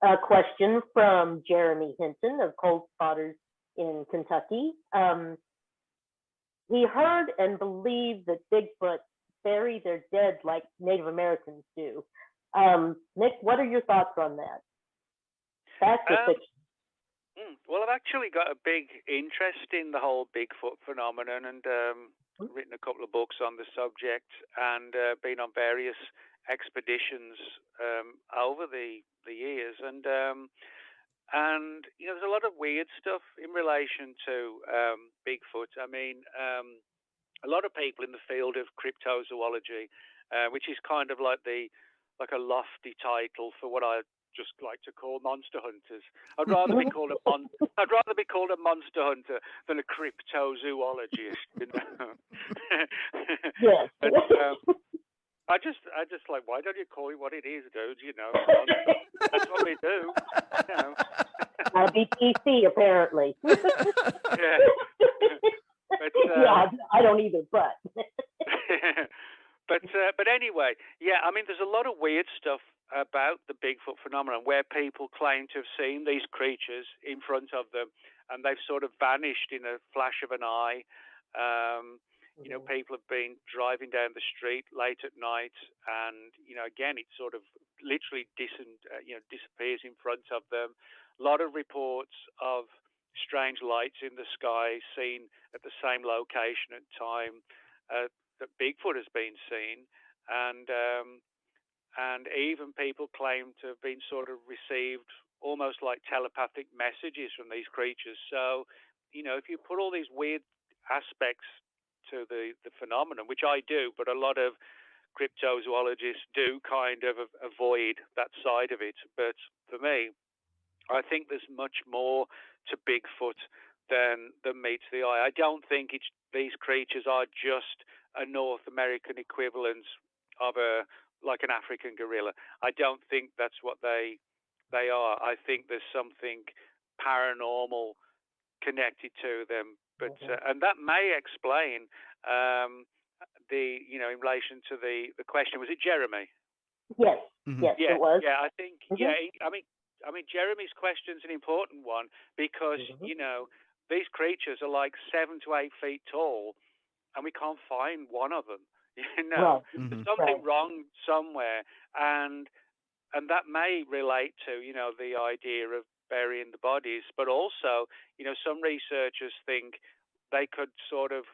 A question from Jeremy Hinton of Cold Spotters in Kentucky. He heard and believed that Bigfoot bury their dead like Native Americans do. Nick, what are your thoughts on that? Fact or fiction? Well, I've actually got a big interest in the whole Bigfoot phenomenon and written a couple of books on the subject and been on various expeditions over the years. And there's a lot of weird stuff in relation to Bigfoot. I mean, a lot of people in the field of cryptozoology, which is kind of like a lofty title for what I just like to call monster hunters. I'd rather be called a monster hunter than a cryptozoologist. You know? Yes. But, I just like, why don't you call it what it is, dude? You know, that's what we do. You know. Gotta be PC, apparently. Yeah. But, yeah, I don't either, but. But anyway, yeah, I mean, there's a lot of weird stuff about the Bigfoot phenomenon where people claim to have seen these creatures in front of them and they've sort of vanished in a flash of an eye. You know, people have been driving down the street late at night and, you know, again, it sort of literally disappears in front of them. A lot of reports of strange lights in the sky seen at the same location at time that Bigfoot has been seen. And even people claim to have been sort of received almost like telepathic messages from these creatures. So, you know, if you put all these weird aspects to the phenomenon, which I do, but a lot of cryptozoologists do kind of avoid that side of it. But for me, I think there's much more to Bigfoot than meets the eye. I don't think these creatures are just a North American equivalent of like an African gorilla. I don't think that's what they are. I think there's something paranormal connected to them. But and that may explain in relation to the question. Was it Jeremy? Yes. Yes, yeah, it was. Yeah, I think. Yeah, I mean, Jeremy's question's an important one because you know these creatures are like 7 to 8 feet tall, and we can't find one of them. You know, there's something wrong somewhere, and that may relate to the idea of burying the bodies, but also some researchers think they could sort of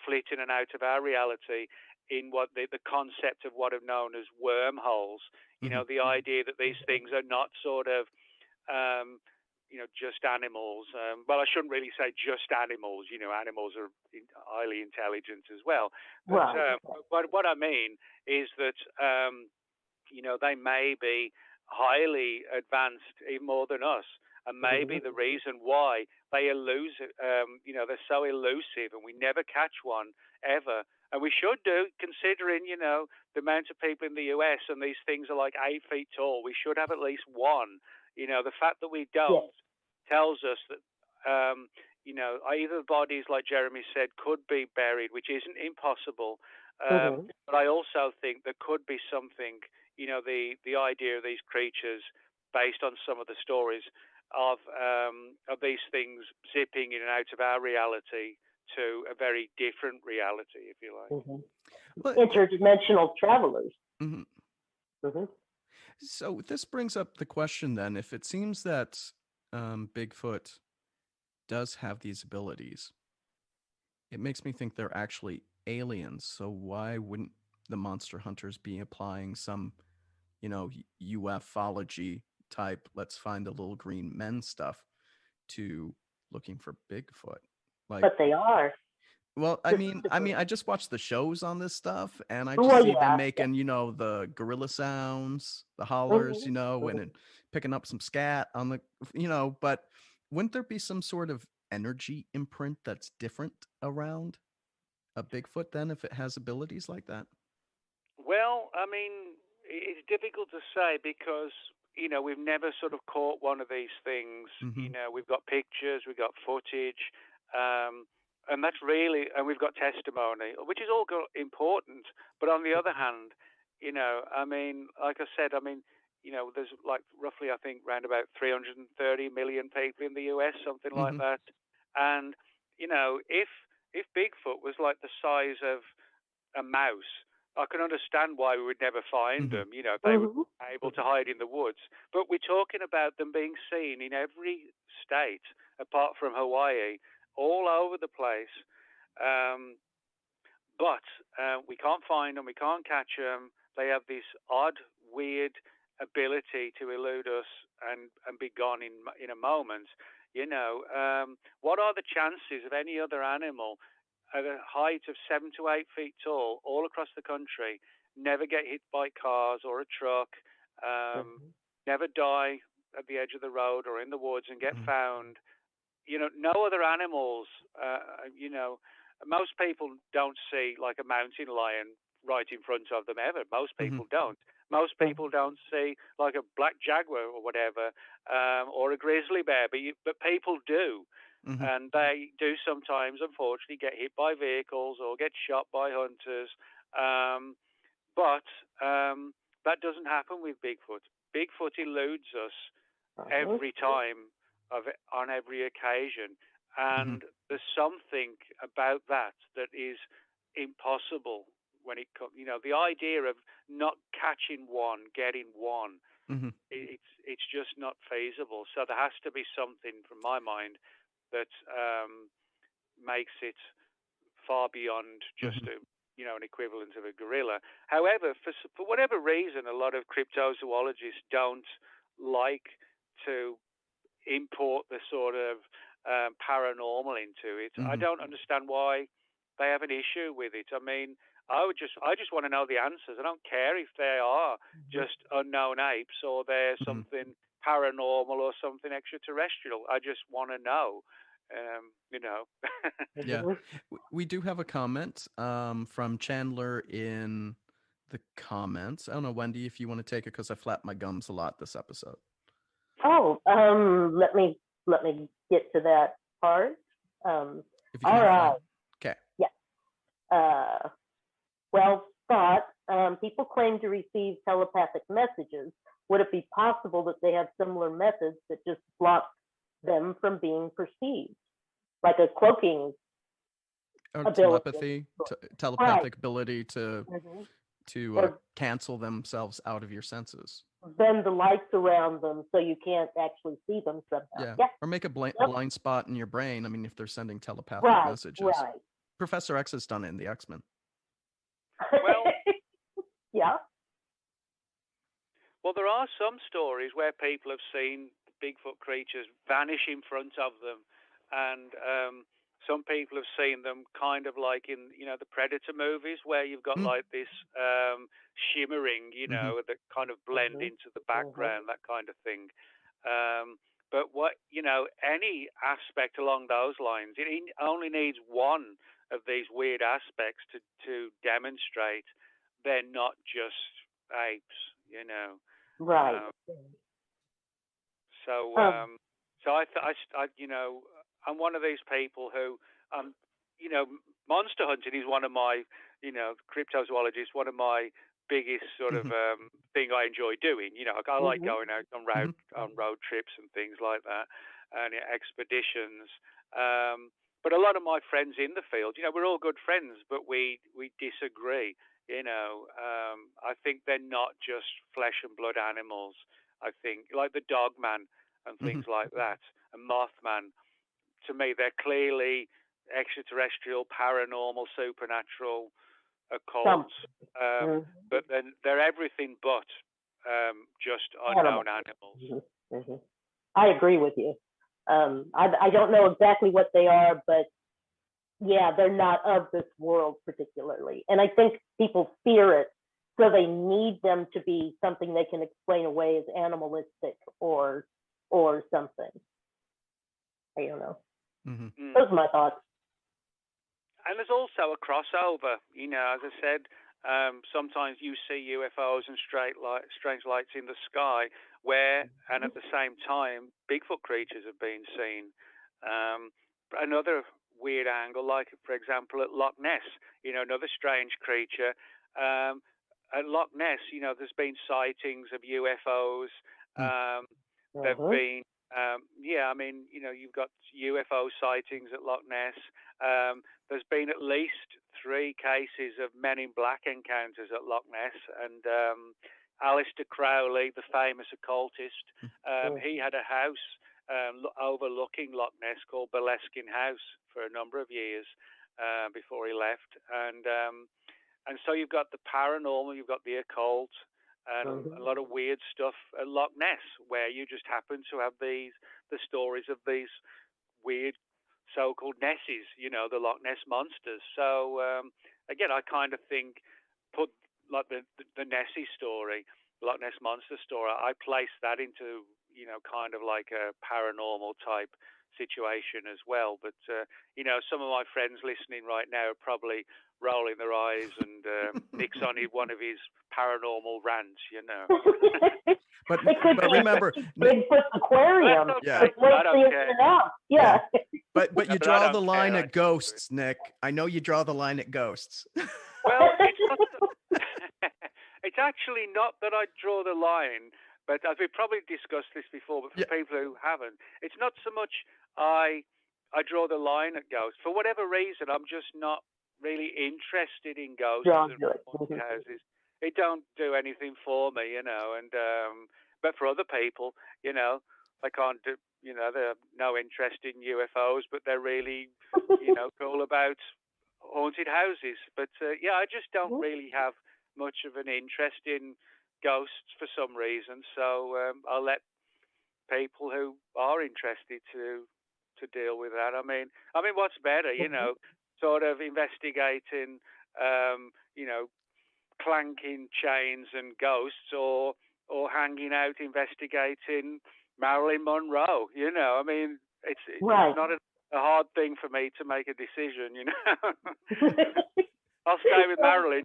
flit in and out of our reality in what the concept of what are known as wormholes. You know, the idea that these things are not sort of just animals. Well, I shouldn't really say just animals. You know, animals are highly intelligent as well. But what I mean is that they may be highly advanced, even more than us, and maybe the reason why they're so elusive, and we never catch one ever. And we should do, considering the amount of people in the US, and these things are like 8 feet tall. We should have at least one. The fact that we don't tells us that either bodies, like Jeremy said, could be buried, which isn't impossible. But I also think there could be something, the idea of these creatures, based on some of the stories of these things zipping in and out of our reality to a very different reality, if you like. Interdimensional travelers. So this brings up the question then, if it seems that Bigfoot does have these abilities, it makes me think they're actually aliens. So why wouldn't the monster hunters be applying some, ufology type, let's find the little green men stuff to looking for Bigfoot? But they are. Well, I mean, I just watched the shows on this stuff, and I just see them making, the gorilla sounds, the hollers, and picking up some scat on the, but wouldn't there be some sort of energy imprint that's different around a Bigfoot then if it has abilities like that? Well, I mean, it's difficult to say because, we've never sort of caught one of these things. We've got pictures, we've got footage, and that's really, and we've got testimony, which is all important. But on the other hand, I mean, like I said, I mean, there's like roughly, I think, around about 330 million people in the US, something like Mm-hmm. that. And if Bigfoot was like the size of a mouse, I can understand why we would never find Mm-hmm. them. If they were able to hide in the woods. But we're talking about them being seen in every state apart from Hawaii, all over the place. Um, but we can't find them, we can't catch them. They have this odd, weird ability to elude us and be gone in a moment. What are the chances of any other animal at a height of 7 to 8 feet tall, all across the country, never get hit by cars or a truck, never die at the edge of the road or in the woods and get found? No other animals, most people don't see like a mountain lion right in front of them ever. Most people don't. Most people don't see like a black jaguar or whatever, or a grizzly bear, but people do. And they do sometimes, unfortunately, get hit by vehicles or get shot by hunters. But that doesn't happen with Bigfoot. Bigfoot eludes us every time, on every occasion. And there's something about that is impossible when it comes. The idea of not catching one, getting one, it's just not feasible. So there has to be something, from my mind, that makes it far beyond just an equivalent of a gorilla. However, for whatever reason, a lot of cryptozoologists don't like to import the sort of paranormal into it. I don't understand why they have an issue with it. I mean, I just want to know the answers. I don't care if they are just unknown apes or they're something paranormal or something extraterrestrial. I just want to know. Yeah, we do have a comment from Chandler in the comments. I don't know, Wendy, if you want to take it, because I flapped my gums a lot this episode. Oh, let me get to that part. If you all right. Okay. Yeah. Well, Scott, people claim to receive telepathic messages. Would it be possible that they have similar methods that just block them from being perceived, like a cloaking ability? Telepathic ability to cancel themselves out of your senses. Bend the lights around them so you can't actually see them somehow. Yeah. Or make a blind spot in your brain. I mean, if they're sending telepathic messages. Right. Professor X has done it in the X-Men. Well, yeah. Well, there are some stories where people have seen Bigfoot creatures vanish in front of them, and some people have seen them kind of like in the Predator movies, where you've got like this shimmering, that kind of blend into the background, that kind of thing. But any aspect along those lines, it only needs one of these weird aspects to demonstrate they're not just apes, Right. So I'm one of these people who, monster hunting is one of my, cryptozoology is one of my biggest sort of thing I enjoy doing. I like going out on road trips and things like that, and expeditions. But a lot of my friends in the field, we're all good friends, but we disagree. I think they're not just flesh and blood animals. I think like the Dogman and things like that, and Mothman. To me, they're clearly extraterrestrial, paranormal, supernatural, occult. But then they're everything but just unknown animals. I agree with you. I don't know exactly what they are, but yeah, they're not of this world particularly. And I think people fear it, so they need them to be something they can explain away as animalistic or something. I don't know. Those are my thoughts. And there's also a crossover. As I said, sometimes you see UFOs and strange lights in the sky, and at the same time, Bigfoot creatures have been seen. Another weird angle, like for example at Loch Ness, another strange creature. at Loch Ness, there's been sightings of UFOs. There've been, you've got UFO sightings at Loch Ness. There's been at least 3 cases of Men in Black encounters at Loch Ness, and Aleister Crowley, the famous occultist, he had a house overlooking Loch Ness called Boleskine House for a number of years before he left, and so you've got the paranormal, you've got the occult, and a lot of weird stuff at Loch Ness, where you just happen to have the stories of these weird so-called Nesses, the Loch Ness monsters. So again, I kind of think put like the Nessie story, Loch Ness monster story, I place that into kind of like a paranormal type situation as well. But some of my friends listening right now are probably rolling their eyes, and Nick's on one of his paranormal rants, But remember, Bigfoot aquarium. Yeah. I don't care. Yeah. But you draw the line at ghosts, Nick. I know you draw the line at ghosts. Well, it's actually not that I draw the line, but as we've probably discussed this before, but for people who haven't, it's not so much I draw the line at ghosts. For whatever reason, I'm just not really interested in ghosts and haunted houses. It don't do anything for me, and but for other people, they can't do, they have no interest in UFOs, but they're really, cool about haunted houses. But I just don't really have much of an interest in ghosts for some reason. So I'll let people who are interested to deal with that. I mean, what's better, sort of investigating, clanking chains and ghosts, or hanging out investigating Marilyn Monroe. I mean, it's not a hard thing for me to make a decision. I'll stay with Marilyn.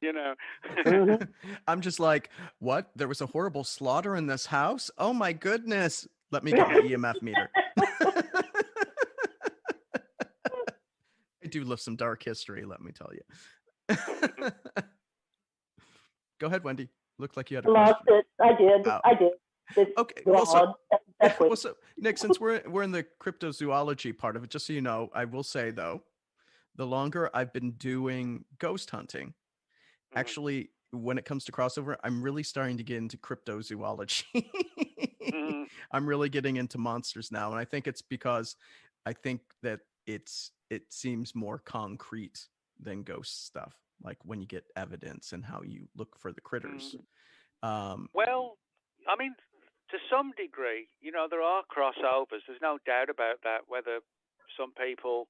I'm just like, what? There was a horrible slaughter in this house? Oh my goodness! Let me get my EMF meter. I do love some dark history, let me tell you. Go ahead, Wendy. Looked like you had a question. Lost it. I did. It's okay. So Nick, since we're in the cryptozoology part of it, just so you know, I will say though, the longer I've been doing ghost hunting, actually, when it comes to crossover, I'm really starting to get into cryptozoology. I'm really getting into monsters now, and I think it's because I think that it seems more concrete than ghost stuff, like when you get evidence and how you look for the critters. Well, I mean, to some degree, there are crossovers. There's no doubt about that, whether some people,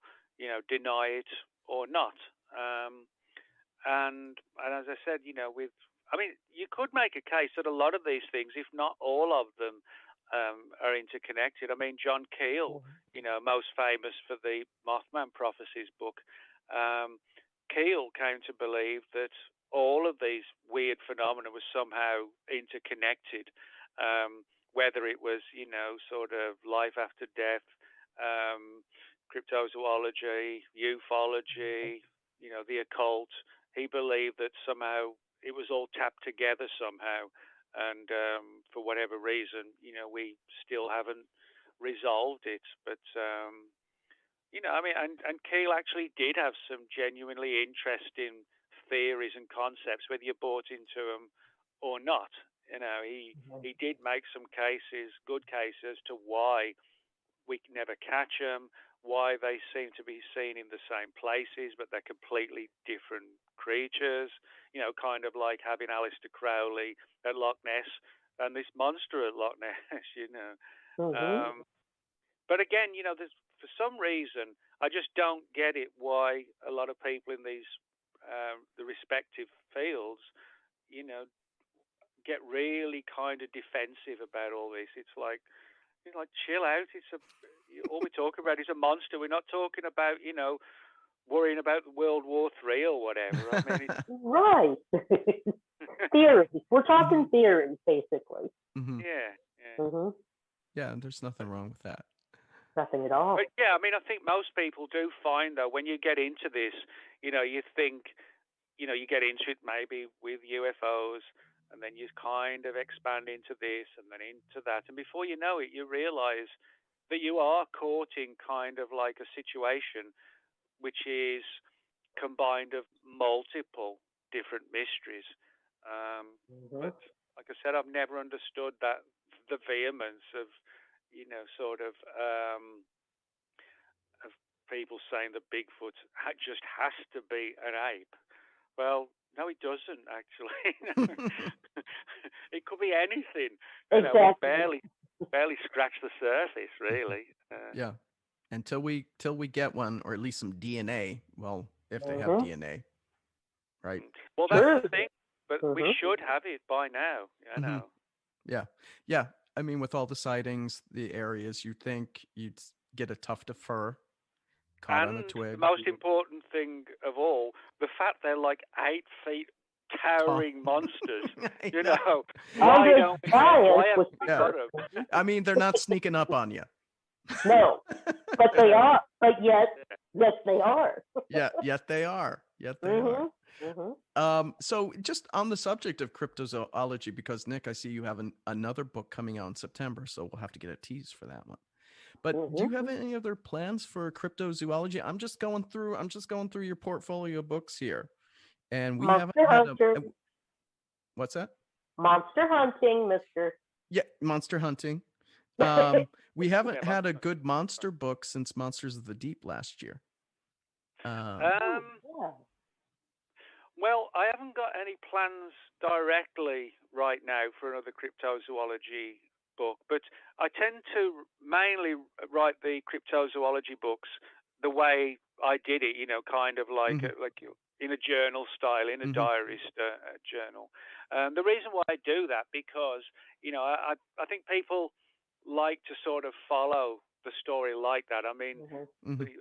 deny it or not. And as I said, you could make a case that a lot of these things, if not all of them, are interconnected. I mean, John Keel, most famous for the Mothman Prophecies book, Keel came to believe that all of these weird phenomena were somehow interconnected, whether it was, sort of life after death, cryptozoology, ufology, the occult. He believed that somehow it was all tapped together somehow. And for whatever reason, we still haven't resolved it. But, and Keel actually did have some genuinely interesting theories and concepts, whether you bought into them or not. He did make some cases, good cases, to why we can never catch them, why they seem to be seen in the same places, but they're completely different creatures, kind of like having Aleister Crowley at Loch Ness and this monster at Loch Ness, But again, for some reason, I just don't get it why a lot of people in these, the respective fields, get really kind of defensive about all this. It's like, chill out. All we talk about is a monster. We're not talking about, worrying about World War III or whatever. I mean, right. Theories. We're talking theories, basically. Yeah, there's nothing wrong with that. Nothing at all. But yeah, I mean, I think most people do find, though, when you get into this, you think you get into it maybe with UFOs, and then you kind of expand into this and then into that, and before you know it, you realize that you are caught in kind of like a situation which is combined of multiple different mysteries. But like I said, I've never understood the vehemence of sort of people saying that Bigfoot just has to be an ape. Well, no, it doesn't actually. It could be anything. Exactly. We barely scratch the surface, really. Yeah. Until we get one, or at least some DNA. Well, if they have DNA, right? Well, that's the thing. But we should have it by now. I know. Yeah. Yeah. I mean, with all the sightings, the areas, you'd think you'd get a tuft of fur caught on a twig. The most important thing of all, the fact they're like 8 feet towering monsters. Why don't we got them? I mean, they're not sneaking up on you. No, but they are. But yes, they are. Yet they are. So just on the subject of cryptozoology, because Nick, I see you have another book coming out in September, so we'll have to get a tease for that one. But do you have any other plans for cryptozoology? I'm just going through your portfolio of books here, and we haven't had what's that? Monster hunting, Mister. Yeah, monster hunting. We haven't had a good monster book since Monsters of the Deep last year. Well, I haven't got any plans directly right now for another cryptozoology book, but I tend to mainly write the cryptozoology books the way I did it, kind of like in a journal style, in a diarist journal. The reason why I do that, because I think people like to sort of follow the story like that. I mean,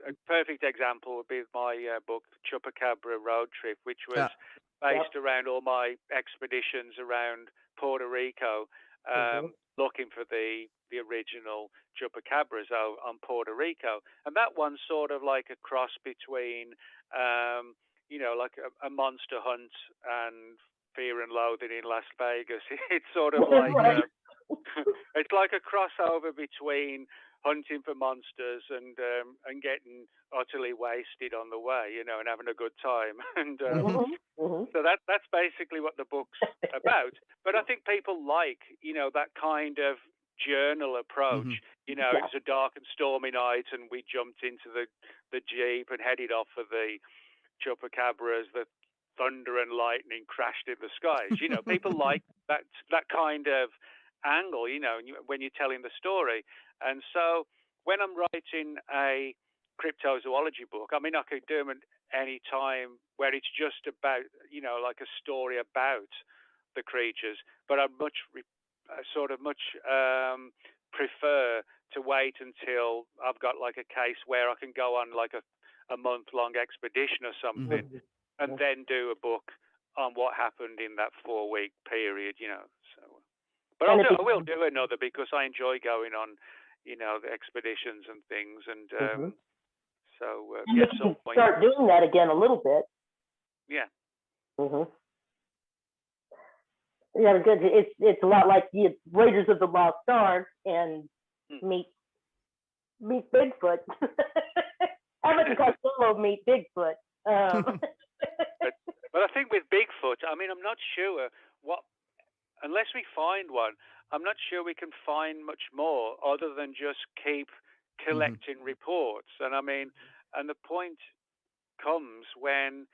a perfect example would be my book, Chupacabra Road Trip, which was based around all my expeditions around Puerto Rico, looking for the original chupacabras on Puerto Rico. And that one's sort of like a cross between, like a monster hunt and Fear and Loathing in Las Vegas. It's sort of like it's like a crossover between hunting for monsters and getting utterly wasted on the way, and having a good time. And so that's basically what the book's about. But I think people like, that kind of journal approach. It was a dark and stormy night, and we jumped into the Jeep and headed off for the chupacabras. The thunder and lightning crashed in the skies. People like that kind of angle, when you're telling the story. And so when I'm writing a cryptozoology book, I mean, I could do them at any time where it's just about, like a story about the creatures, but I much prefer to wait until I've got like a case where I can go on like a month-long expedition or something, and then do a book on what happened in that 4-week period, So, but I will do another, because I enjoy going on, the expeditions and things, and so you can start doing that again a little bit. Yeah. Yeah, good. It's a lot like the Raiders of the Lost Ark and meet Bigfoot. Abbott and Costello meet Bigfoot. But I think with Bigfoot, I mean, I'm not sure unless we find one, I'm not sure we can find much more other than just keep collecting reports. And I mean, and the point comes when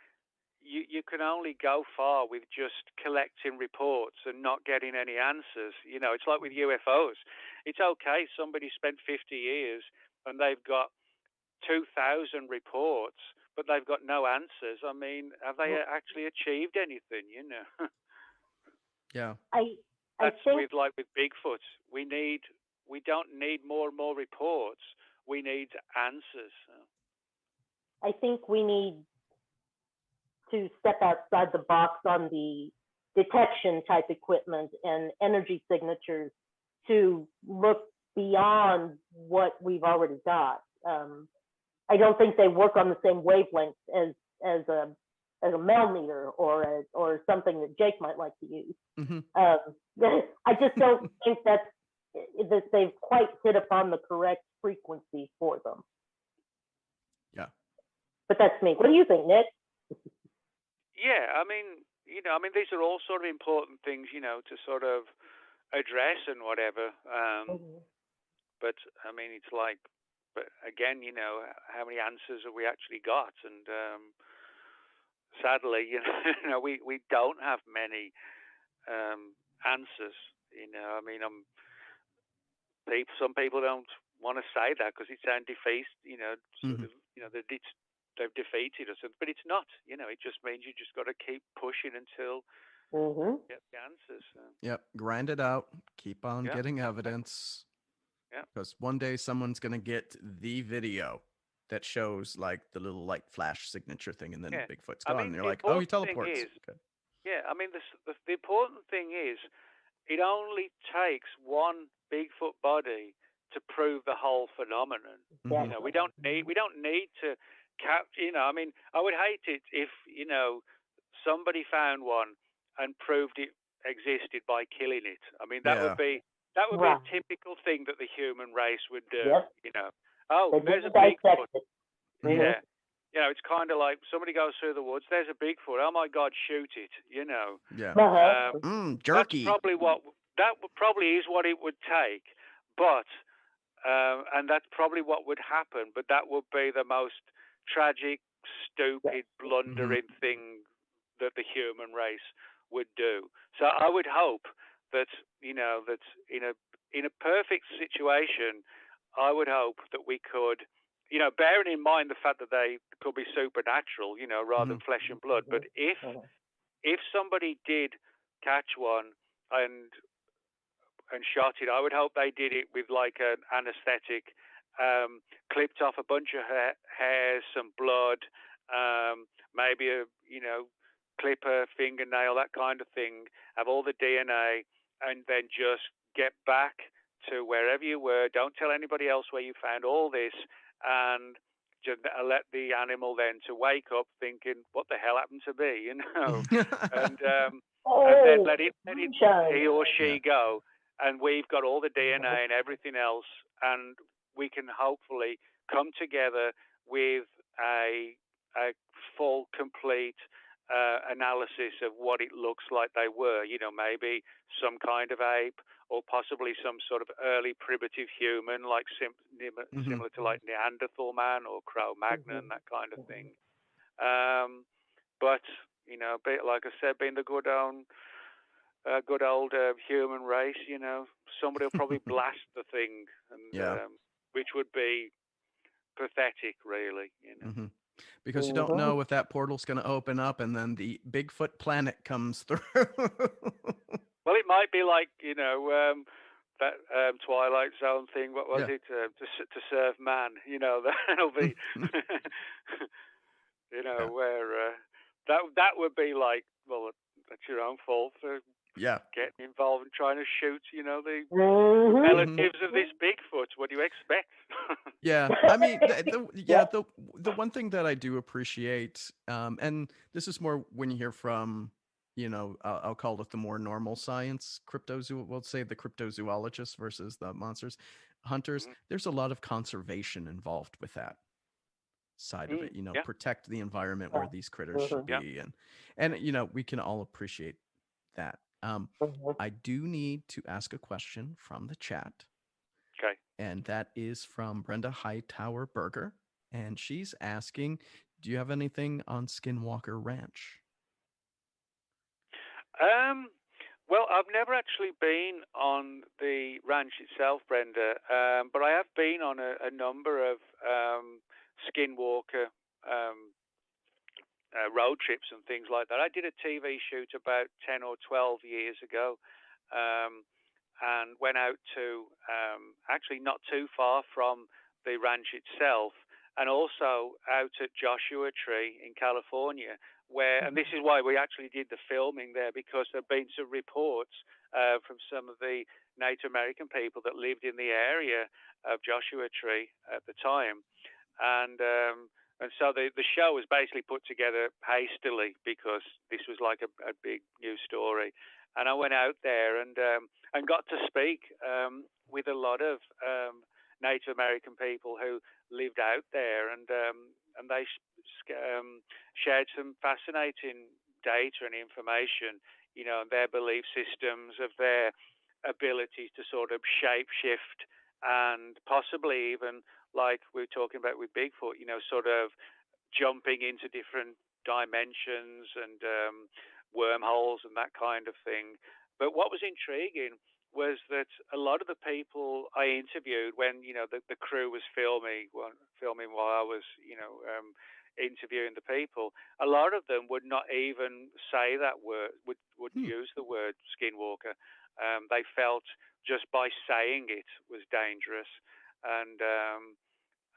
you can only go far with just collecting reports and not getting any answers. It's like with UFOs. It's okay, somebody spent 50 years and they've got 2,000 reports, but they've got no answers. I mean, have they actually achieved anything, Yeah. That's with Bigfoot. We don't need more and more reports. We need answers. I think we need to step outside the box on the detection type equipment and energy signatures to look beyond what we've already got. I don't think they work on the same wavelengths as a a millimeter or something that Jake might like to use. I just don't think that they've quite hit upon the correct frequency for them. Yeah. But that's me. What do you think, Nick? Yeah, I mean, these are all sort of important things, to sort of address and whatever. But I mean, it's like, but again, how many answers have we actually got? And sadly, we don't have many answers. I mean, some people don't want to say that because it sounds defeat. Sort of, that they've defeated us, but it's not. It just means you just got to keep pushing until you get the answers. Yep, grind it out. Keep on getting evidence. Yeah, because one day someone's gonna get the video that shows like the little light flash signature thing, and then Bigfoot's gone. And you're like, oh, he teleports. Yeah, I mean, the important thing is it only takes one Bigfoot body to prove the whole phenomenon. We don't need to I mean, I would hate it if somebody found one and proved it existed by killing it. I mean, that would be a typical thing that the human race would do. Oh, there's a Bigfoot. Yeah. It's kind of like somebody goes through the woods. There's a Bigfoot. Oh my God, shoot it! Yeah. Jerky. That probably is what it would take, but and that's probably what would happen. But that would be the most tragic, stupid, blundering thing that the human race would do. So I would hope that that in a perfect situation, I would hope that we could. Bearing in mind the fact that they could be supernatural, rather than flesh and blood. But if somebody did catch one and shot it, I would hope they did it with like an anesthetic, clipped off a bunch of hairs, some blood, maybe a clipper, fingernail, that kind of thing. Have all the DNA, and then just get back to wherever you were. Don't tell anybody else where you found all this. And just let the animal then to wake up thinking, what the hell happened to me, and then let it he or she go, and we've got all the DNA and everything else, and we can hopefully come together with a full, complete analysis of what it looks like they were. Maybe some kind of ape, or possibly some sort of early primitive human, like similar to like Neanderthal man or Cro-Magnon, that kind of thing. But like I said, being the good old human race, somebody will probably blast the thing, and which would be pathetic, really. Because you don't know if that portal's going to open up and then the Bigfoot planet comes through. Well, it might be like, that Twilight Zone thing. What was it? To serve man. That'll be, where that would be like, well, that's your own fault for getting involved and trying to shoot, the relatives of this Bigfoot. What do you expect? I mean, the one thing that I do appreciate, and this is more when you hear from, I'll call it the more normal science we'll say the cryptozoologists versus the monsters hunters. There's a lot of conservation involved with that side of it. Protect the environment where these critters should be, and we can all appreciate that. I do need to ask a question from the chat. Okay. And that is from Brenda Hightower Berger. And she's asking, do you have anything on Skinwalker Ranch? Well, I've never actually been on the ranch itself, Brenda, but I have been on a number of Skinwalker road trips and things like that. I did a TV shoot about 10 or 12 years ago, and went out to actually not too far from the ranch itself, and also out at Joshua Tree in California, and this is why we actually did the filming there, because there have been some reports from some of the Native American people that lived in the area of Joshua Tree at the time, and And so the show was basically put together hastily because this was like a big new story. And I went out there and got to speak with a lot of Native American people who lived out there, and they shared some fascinating data and information, their belief systems, of their ability to sort of shape shift and possibly even, like we were talking about with Bigfoot, sort of jumping into different dimensions and wormholes and that kind of thing. But what was intriguing was that a lot of the people I interviewed when the crew was filming while I was interviewing the people, a lot of them would not even say that word, would use the word skinwalker. They felt just by saying it was dangerous, and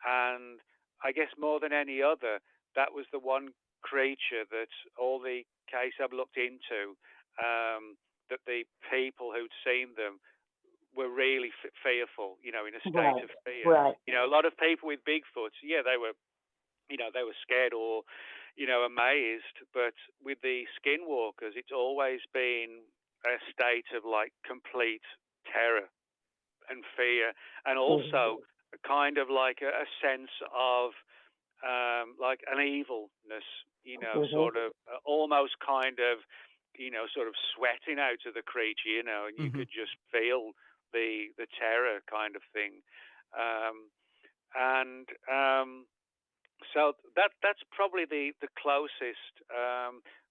I guess more than any other, that was the one creature that all the case I've looked into, that the people who'd seen them were really fearful, in a state of fear. Right. A lot of people with Bigfoot, they were, they were scared or, amazed. But with the skinwalkers, it's always been a state of like complete terror and fear, and also kind of like a sense of like an evilness, sort of almost kind of, sort of sweating out of the creature, and you could just feel the terror kind of thing. So that's probably the closest.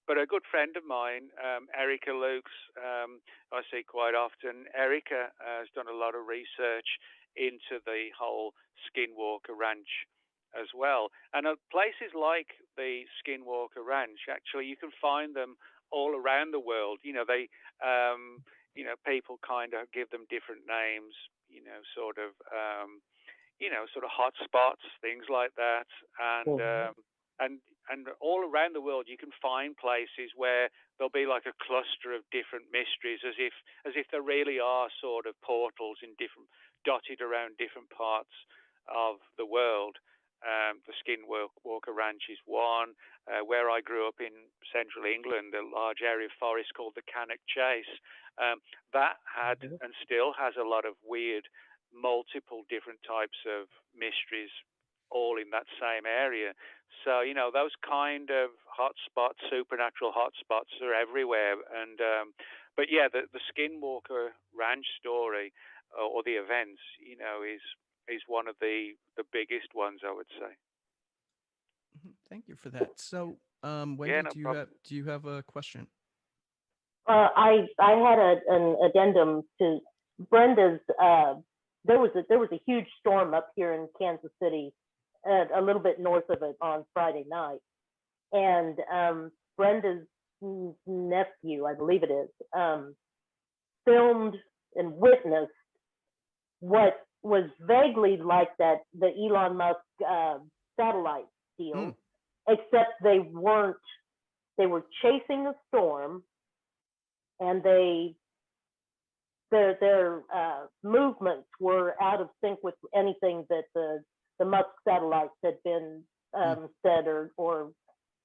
But a good friend of mine, Erica Lukes, I see quite often. Erica has done a lot of research into the whole Skinwalker Ranch as well. And places like the Skinwalker Ranch, actually, you can find them all around the world. They, people kind of give them different names, sort of hot spots, things like that. And all around the world, you can find places where there'll be like a cluster of different mysteries, as if there really are sort of portals dotted around different parts of the world. The Skinwalker Ranch is one. Where I grew up in central England, a large area of forest called the Cannock Chase, that had and still has a lot of weird, multiple different types of mysteries, all in that same area. So, those kind of hotspots, supernatural hotspots, are everywhere. And but yeah, the Skinwalker Ranch story or the events, is one of the biggest ones, I would say. Thank you for that. So, Wendy, do you have a question? I had an addendum to Brenda's. There was a huge storm up here in Kansas City, a little bit north of it on Friday night, and Brenda's nephew, I believe it is, filmed and witnessed what was vaguely like the Elon Musk satellite deal, except they were chasing a storm, and their movements were out of sync with anything that the Musk satellites had been said or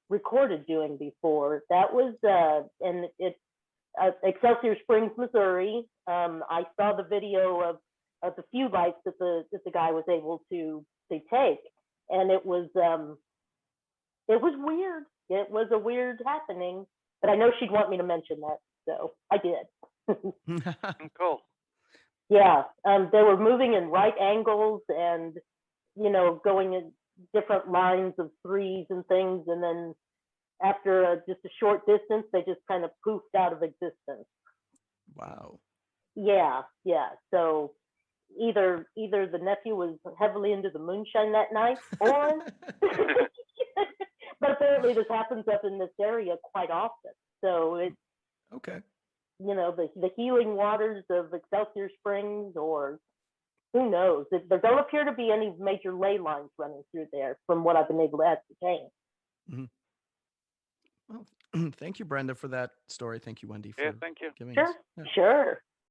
recorded doing before. That was and it's Excelsior Springs, Missouri. I saw the video of the few lights that the guy was able to take, and it was weird. It was a weird happening, but I know she'd want me to mention that, so I did. Cool. Yeah, they were moving in right angles and going in different lines of threes and things, and then after just a short distance, they just kind of poofed out of existence. Wow. Yeah. So either the nephew was heavily into the moonshine that night, or but apparently this happens up in this area quite often. So it's okay. The healing waters of Excelsior Springs, or who knows? There don't appear to be any major ley lines running through there, from what I've been able to ascertain. Mm-hmm. Well, thank you, Brenda, for that story. Thank you, Wendy, for thank you. giving us. Sure.